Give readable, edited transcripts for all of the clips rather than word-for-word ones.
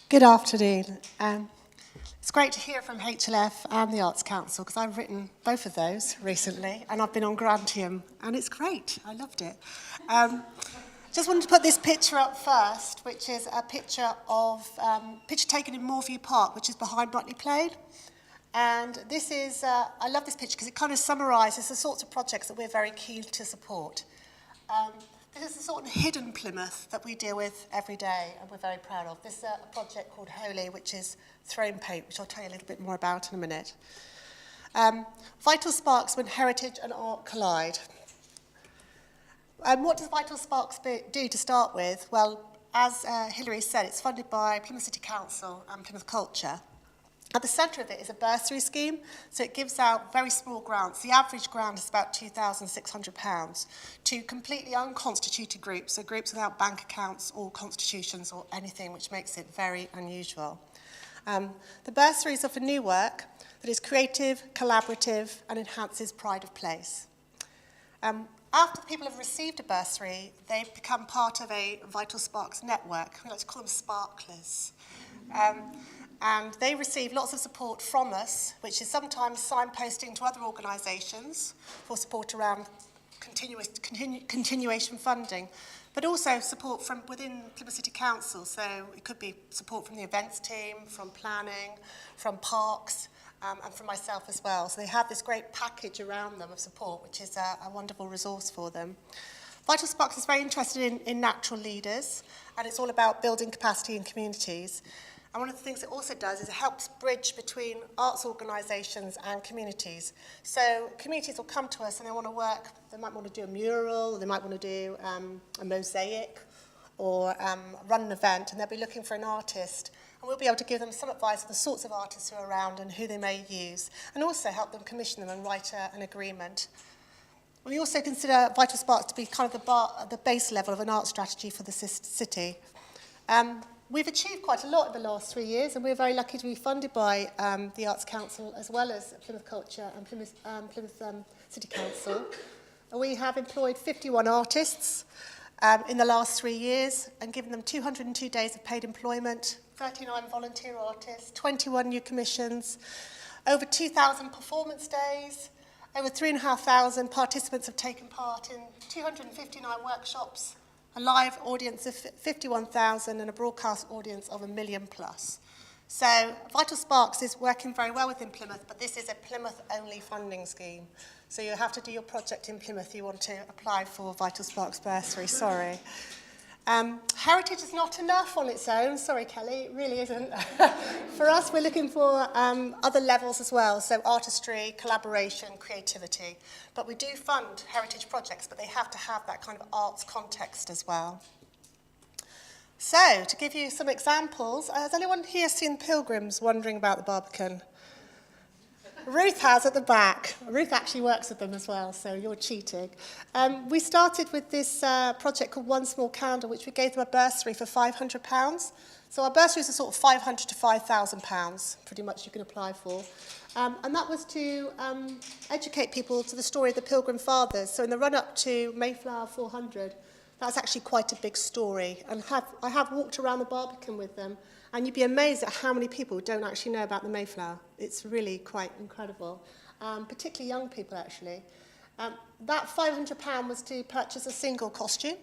Good afternoon. It's great to hear from HLF and the Arts Council because I've written both of those recently and I've been on Grantium and it's great. I loved it. Just wanted to put this picture up first, which is a picture taken in Moorview Park, which is behind Butley Plain. And this is, I love this picture because it kind of summarises the sorts of projects that we're very keen to support. This is the sort of hidden Plymouth that we deal with every day and we're very proud of. This is a project called Holy, which is throne paint, which I'll tell you a little bit more about in a minute. Vital Sparks when heritage and art collide. And what does Vital Sparks do to start with? Well, as Hilary said, it's funded by Plymouth City Council and Plymouth Culture. At the centre of it is a bursary scheme, so it gives out very small grants. The average grant is about £2,600 to completely unconstituted groups, so groups without bank accounts or constitutions or anything, which makes it very unusual. The bursaries are for new work that is creative, collaborative, and enhances pride of place. After people have received a bursary, they become part of a Vital Sparks network. We like to call them sparklers. And they receive lots of support from us, which is sometimes signposting to other organisations for support around continuation funding, but also support from within Plymouth City Council. So it could be support from the events team, from planning, from parks, and from myself as well. So they have this great package around them of support, which is a wonderful resource for them. Vital Sparks is very interested in natural leaders, and it's all about building capacity in communities. And one of the things it also does is it helps bridge between arts organisations and communities. So communities will come to us and they want to work, they might want to do a mural, they might want to do a mosaic or run an event, and they'll be looking for an artist. And we'll be able to give them some advice on the sorts of artists who are around and who they may use, and also help them commission them and write an agreement. We also consider Vital Sparks to be kind of the base level of an art strategy for the city. We've achieved quite a lot in the last 3 years, and we're very lucky to be funded by the Arts Council as well as Plymouth Culture and Plymouth City Council. We have employed 51 artists in the last 3 years and given them 202 days of paid employment, 39 volunteer artists, 21 new commissions, over 2,000 performance days, over 3,500 participants have taken part in 259 workshops, a live audience of 51,000 and a broadcast audience of 1 million plus. So Vital Sparks is working very well within Plymouth, but this is a Plymouth-only funding scheme. So you have to do your project in Plymouth if you want to apply for Vital Sparks bursary, sorry. Heritage is not enough on its own. Sorry, Kelly, it really isn't. For us, we're looking for other levels as well, so artistry, collaboration, creativity. But we do fund heritage projects, but they have to have that kind of arts context as well. So, to give you some examples, has anyone here seen Pilgrims wandering about the Barbican? Ruth has at the back. Ruth actually works with them as well, so you're cheating. We started with this project called One Small Candle, which we gave them a bursary for £500. So our bursaries are sort of £500 to £5,000, pretty much you can apply for. And that was to educate people to the story of the Pilgrim Fathers. So in the run-up to Mayflower 400, that's actually quite a big story. And I have walked around the Barbican with them, and you'd be amazed at how many people don't actually know about the Mayflower. It's really quite incredible, particularly young people, actually. That £500 was to purchase a single costume,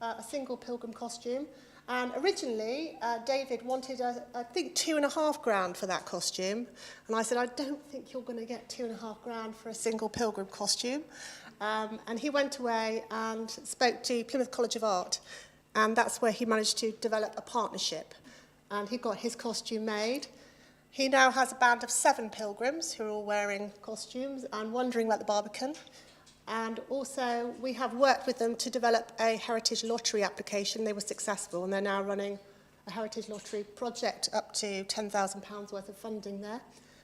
a single pilgrim costume. And originally, David wanted, I think, £2,500 for that costume. And I said, I don't think you're going to get £2,500 for a single pilgrim costume. And he went away and spoke to Plymouth College of Art. And that's where he managed to develop a partnership. And he got his costume made. He now has a band of 7 pilgrims who are all wearing costumes and wandering about the Barbican. And also, we have worked with them to develop a heritage lottery application. They were successful, and they're now running a heritage lottery project up to £10,000 worth of funding there.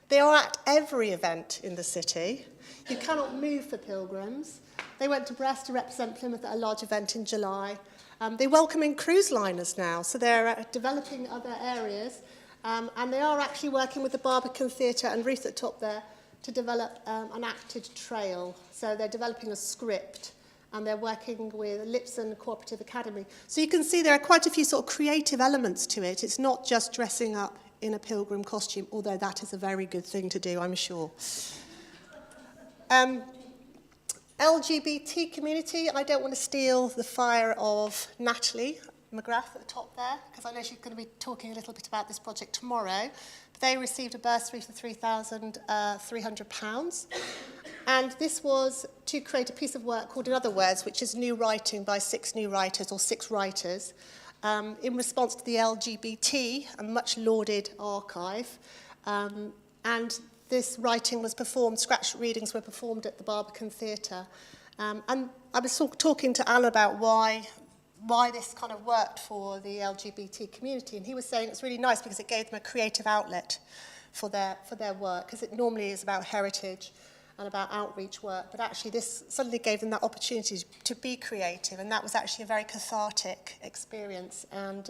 They are at every event in the city. You cannot move for pilgrims. They went to Brest to represent Plymouth at a large event in July. They're welcoming cruise liners now, so they're developing other areas. And they are actually working with the Barbican Theatre and Ruth at top there to develop an acted trail. So they're developing a script and they're working with Lipson Cooperative Academy. So you can see there are quite a few sort of creative elements to it. It's not just dressing up in a pilgrim costume, although that is a very good thing to do, I'm sure. LGBT community, I don't want to steal the fire of Natalie McGrath at the top there, because I know she's going to be talking a little bit about this project tomorrow. But they received a bursary for £3,300. And this was to create a piece of work called In Other Words, which is new writing by 6 new writers, or 6 writers, in response to the LGBT, a much lauded archive. And this writing was performed, scratch readings were performed at the Barbican Theatre. And I was talking to Alan about why this kind of worked for the LGBT community. And he was saying it's really nice because it gave them a creative outlet for their work, because it normally is about heritage and about outreach work. But actually this suddenly gave them that opportunity to be creative. And that was actually a very cathartic experience. And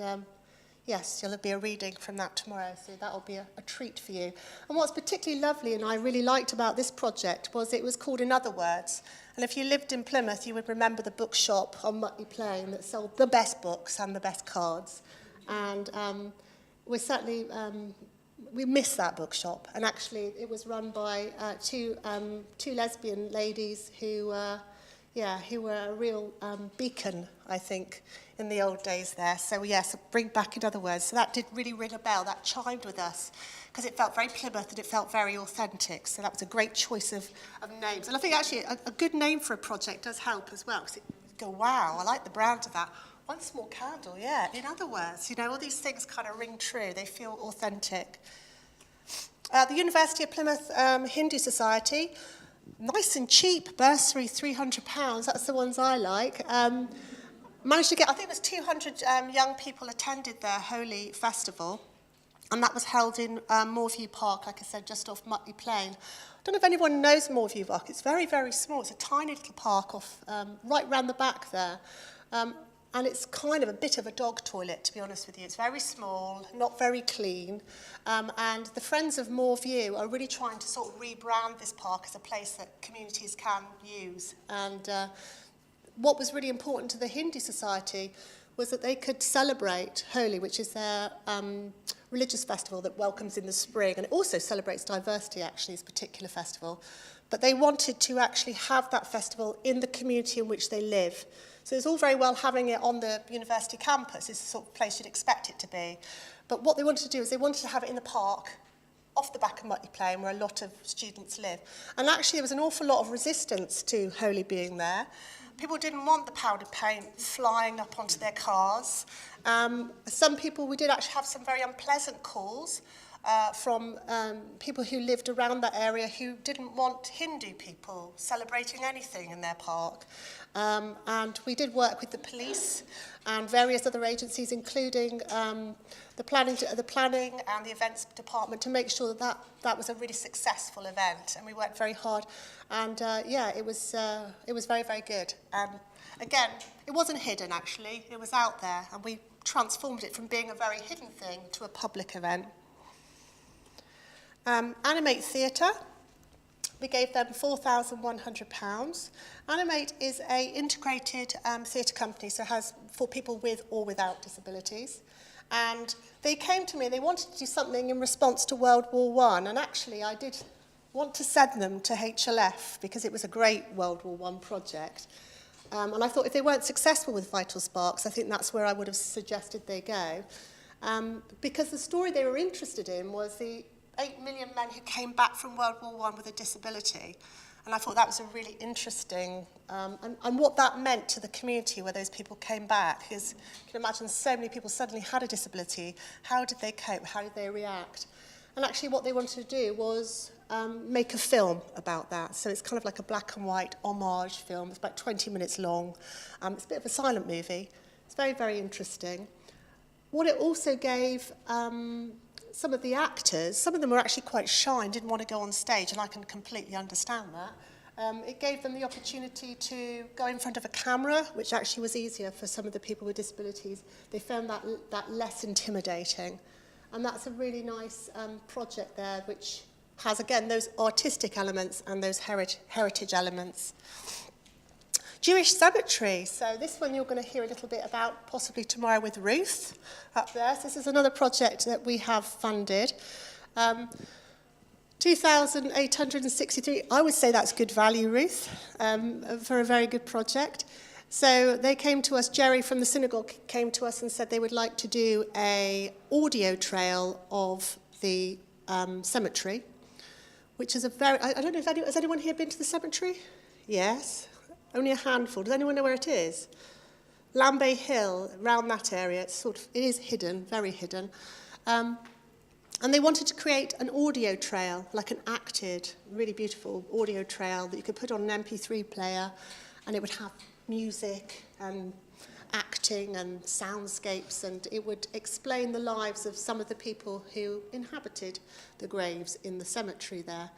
yes, there'll be a reading from that tomorrow, so that'll be a treat for you. And what's particularly lovely and I really liked about this project was it was called In Other Words. And if you lived in Plymouth, you would remember the bookshop on Mutley Plain that sold the best books and the best cards. And we certainly, we miss that bookshop. And actually, it was run by two lesbian ladies who were a real beacon, I think, in the old days there. So yes, bring back In Other Words. So that did really ring a bell. That chimed with us because it felt very Plymouth and it felt very authentic. So that was a great choice of names. And I think actually a good name for a project does help as well, because you go, wow, I like the brand of that. One small candle, yeah. In other words, you know, all these things kind of ring true. They feel authentic. The University of Plymouth Hindu Society, nice and cheap, bursary, £300. That's the ones I like. Managed to get, I think it was 200 young people attended their Holy Festival, and that was held in Moorview Park, like I said, just off Mutley Plain. I don't know if anyone knows Moorview Park. It's very, very small. It's a tiny little park off right round the back there. And it's kind of a bit of a dog toilet, to be honest with you. It's very small, not very clean. And the Friends of Moorview are really trying to sort of rebrand this park as a place that communities can use. And what was really important to the Hindu Society was that they could celebrate Holi, which is their religious festival that welcomes in the spring. And it also celebrates diversity, actually, this particular festival. But they wanted to actually have that festival in the community in which they live. So it's all very well having it on the university campus. It's the sort of place you'd expect it to be. But what they wanted to do is they wanted to have it in the park, off the back of Mutley Plain, where a lot of students live. And actually, there was an awful lot of resistance to Holi being there. People didn't want the powdered paint flying up onto their cars. Some people, we did actually have some very unpleasant calls from people who lived around that area who didn't want Hindu people celebrating anything in their park. And we did work with the police and various other agencies, including the planning and the events department, to make sure that that was a really successful event. And we worked very hard. And yeah, it was very, very good. Again, it wasn't hidden, actually. It was out there. And we transformed it from being a very hidden thing to a public event. Animate Theatre, we gave them £4,100. Animate is an integrated theatre company, so it has for people with or without disabilities. And they came to me and they wanted to do something in response to World War I. And actually, I did want to send them to HLF because it was a great World War I project. And I thought if they weren't successful with Vital Sparks, I think that's where I would have suggested they go. Because the story they were interested in was the 8 million men who came back from World War I with a disability. And I thought that was a really interesting, and what that meant to the community where those people came back is, you can imagine so many people suddenly had a disability. How did they cope? How did they react? And actually what they wanted to do was make a film about that. So it's kind of like a black and white homage film. It's about 20 minutes long. It's a bit of a silent movie. It's very, very interesting. What it also gave some of the actors, some of them were actually quite shy and didn't want to go on stage, and I can completely understand that. It gave them the opportunity to go in front of a camera, which actually was easier for some of the people with disabilities. They found that less intimidating. And that's a really nice project there, which has, again, those artistic elements and those heritage elements. Jewish cemetery. So this one you're going to hear a little bit about possibly tomorrow with Ruth up there. So this is another project that we have funded. 2,863. I would say that's good value, Ruth, for a very good project. So they came to us, Jerry from the synagogue came to us and said they would like to do an audio trail of the cemetery, which is a very, I don't know, has anyone here been to the cemetery? Yes, only a handful. Does anyone know where it is? Lambay Hill, around that area. It is hidden, very hidden. And they wanted to create an audio trail, like an acted, really beautiful audio trail that you could put on an MP3 player, and it would have music and acting and soundscapes, and it would explain the lives of some of the people who inhabited the graves in the cemetery there.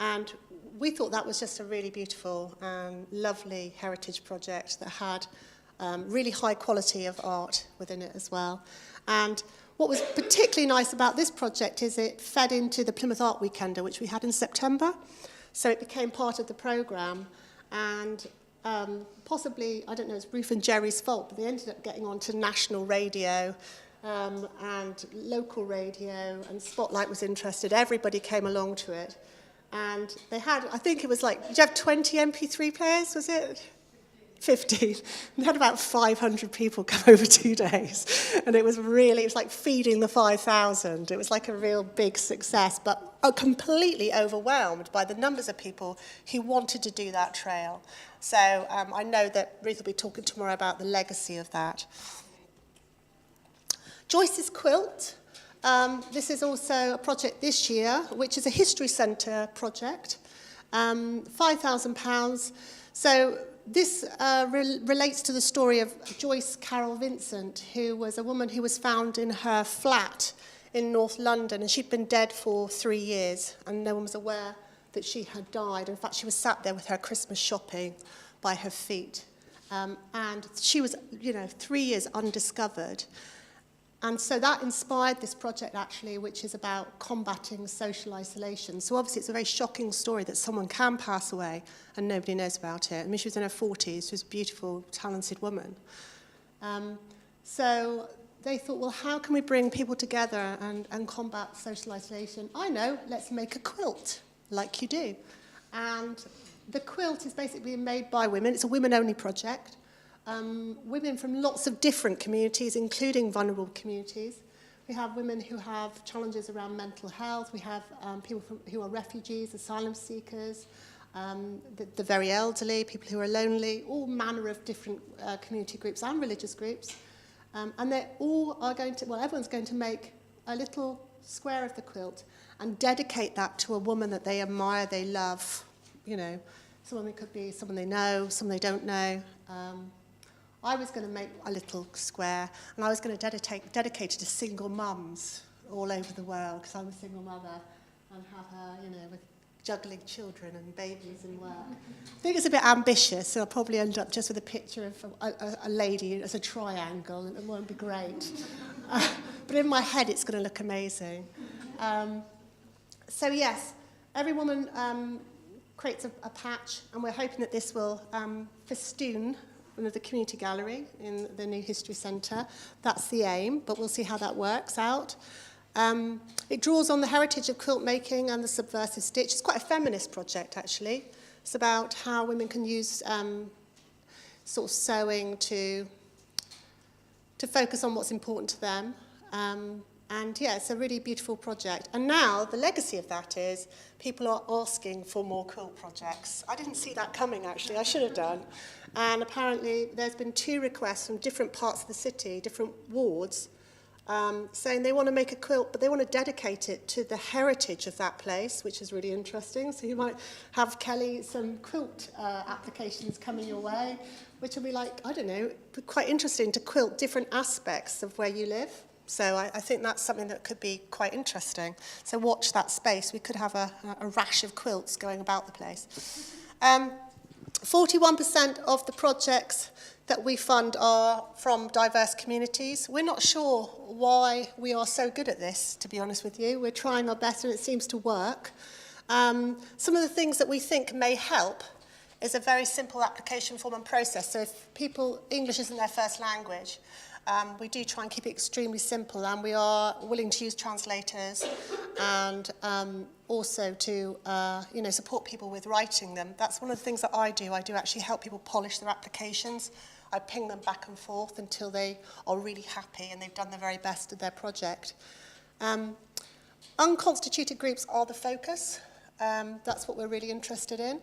And we thought that was just a really beautiful and lovely heritage project that had really high quality of art within it as well. And what was particularly nice about this project is it fed into the Plymouth Art Weekender, which we had in September. So it became part of the programme, and possibly, I don't know, it's Ruth and Jerry's fault, but they ended up getting onto national radio and local radio, and Spotlight was interested. Everybody came along to it. And they had, I think it was like, did you have 20 MP3 players, was it? 15. We had about 500 people come over 2 days. And it was like feeding the 5,000. It was like a real big success, but completely overwhelmed by the numbers of people who wanted to do that trail. So I know that Ruth will be talking tomorrow about the legacy of that. Joyce's Quilt. This is also a project this year, which is a history centre project, £5,000. So this relates to the story of Joyce Carol Vincent, who was a woman who was found in her flat in North London, and she'd been dead for 3 years, and no one was aware that she had died. In fact, she was sat there with her Christmas shopping by her feet, and she was, 3 years undiscovered. And so that inspired this project, actually, which is about combating social isolation. So obviously it's a very shocking story that someone can pass away and nobody knows about it. I mean, she was in her 40s. She was a beautiful, talented woman. So they thought, well, how can we bring people together and combat social isolation? I know, let's make a quilt, like you do. And the quilt is basically made by women. It's a women-only project. Women from lots of different communities, including vulnerable communities. We have women who have challenges around mental health. We have people who are refugees, asylum seekers, the very elderly, people who are lonely, all manner of different community groups and religious groups. And they all are going to, everyone's going to make a little square of the quilt and dedicate that to a woman that they admire, they love. Someone that could be someone they know, someone they don't know. I was going to make a little square, and I was going to dedicate it to single mums all over the world, because I'm a single mother, and have her, with juggling children and babies and work. I think it's a bit ambitious, so I'll probably end up just with a picture of a lady as a triangle, and it won't be great. But in my head, it's going to look amazing. So yes, every woman creates a patch, and we're hoping that this will festoon one of the community gallery in the new history centre. That's the aim, but we'll see how that works out. It draws on the heritage of quilt making and the subversive stitch. It's quite a feminist project, actually. It's about how women can use sort of sewing to focus on what's important to them. And yeah, it's a really beautiful project. And now the legacy of that is people are asking for more quilt projects. I didn't see that coming, actually. I should have done. And apparently there's been 2 requests from different parts of the city, different wards, saying they want to make a quilt, but they want to dedicate it to the heritage of that place, which is really interesting. So you might have, Kelly, some quilt applications coming your way, which will be like, I don't know, quite interesting to quilt different aspects of where you live. So I think that's something that could be quite interesting. So watch that space. We could have a rash of quilts going about the place. 41% of the projects that we fund are from diverse communities. We're not sure why we are so good at this, to be honest with you. We're trying our best and it seems to work. Some of the things that we think may help is a very simple application form and process. So if English isn't their first language, we do try and keep it extremely simple, and we are willing to use translators and also to support people with writing them. That's one of the things that I do. I do actually help people polish their applications. I ping them back and forth until they are really happy and they've done the very best of their project. Unconstituted groups are the focus. That's what we're really interested in.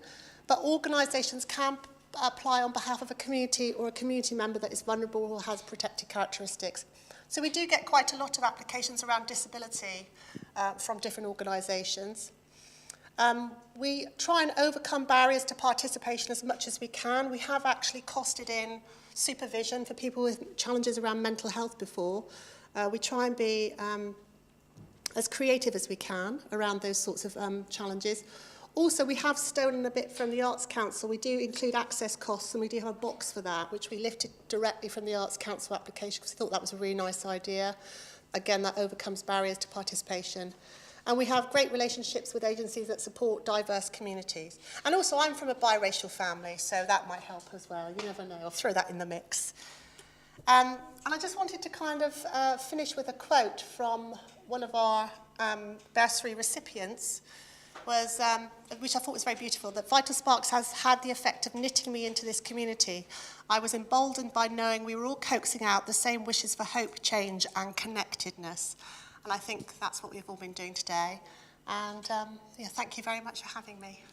But organisations can apply on behalf of a community or a community member that is vulnerable or has protected characteristics. So we do get quite a lot of applications around disability from different organisations. We try and overcome barriers to participation as much as we can. We have actually costed in supervision for people with challenges around mental health before. We try and be as creative as we can around those sorts of challenges. Also, we have stolen a bit from the Arts Council. We do include access costs, and we do have a box for that, which we lifted directly from the Arts Council application because we thought that was a really nice idea. Again, that overcomes barriers to participation. And we have great relationships with agencies that support diverse communities. And also, I'm from a biracial family, so that might help as well. You never know. I'll throw that in the mix. And I just wanted to kind of finish with a quote from one of our bursary recipients, which I thought was very beautiful, that Vital Sparks has had the effect of knitting me into this community. I was emboldened by knowing we were all coaxing out the same wishes for hope, change and connectedness. And I think that's what we've all been doing today. And thank you very much for having me.